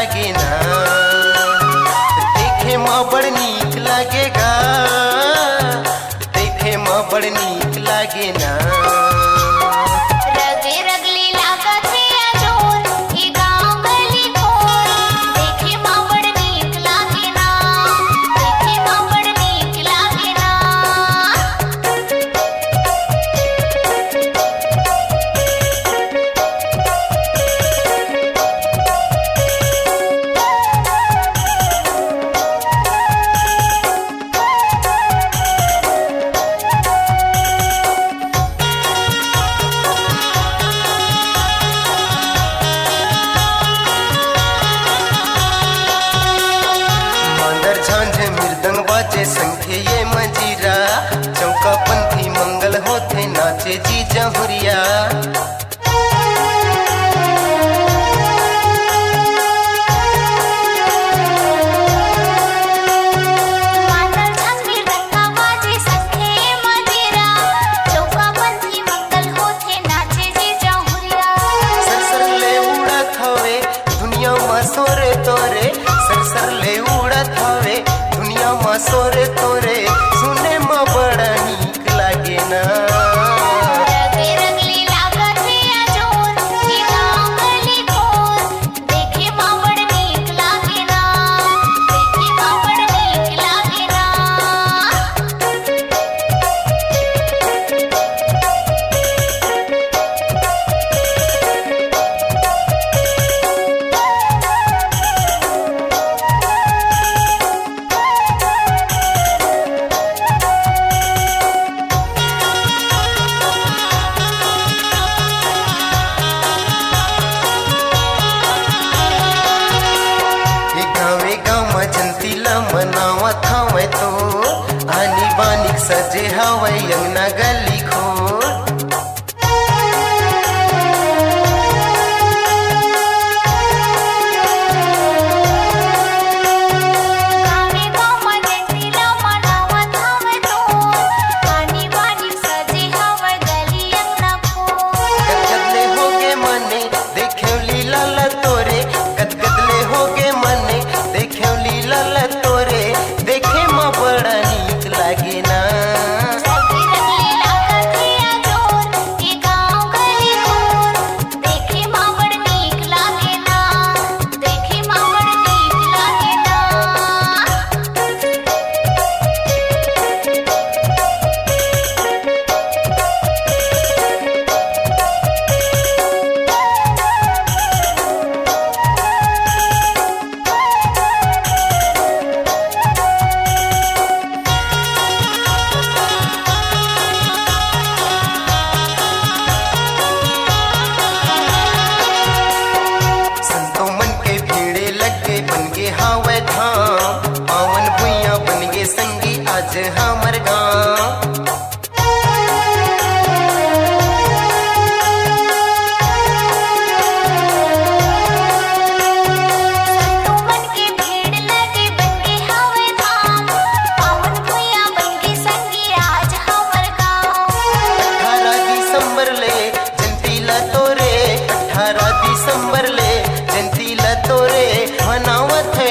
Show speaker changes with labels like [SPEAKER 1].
[SPEAKER 1] लागे ना, देखे माँ बड़ नीक लागेगा, देखे माँ बड़ नीक लागे ना। मृदंग बाजे संखे ये मंजीरा, चौका पंथी मंगल होते नाचे जी जहुरिया। सरसर ले उड़त हवे दुनिया में सोरे तोरे, सरसर ले उड़त हवे दुनिया में सोरे तोरे, सुने में बड़ा नीक लागे ना। मनावत हवे तो आनी बानिक सजे हवे यंगना गली खोर। गदगदले होगे मने देखेवली लाला तोरे, गदगदले होगे मने देखेवली लाला तोरे, देखे माँ बड़ा नीक लागे ना। बनगे हावे धाम पावन भुइया बनगे संगी आज हमर गाँव। दिसंबर ले जंतीला तोरे, 18 दिसंबर ले जंतीला तोरे, मनावत है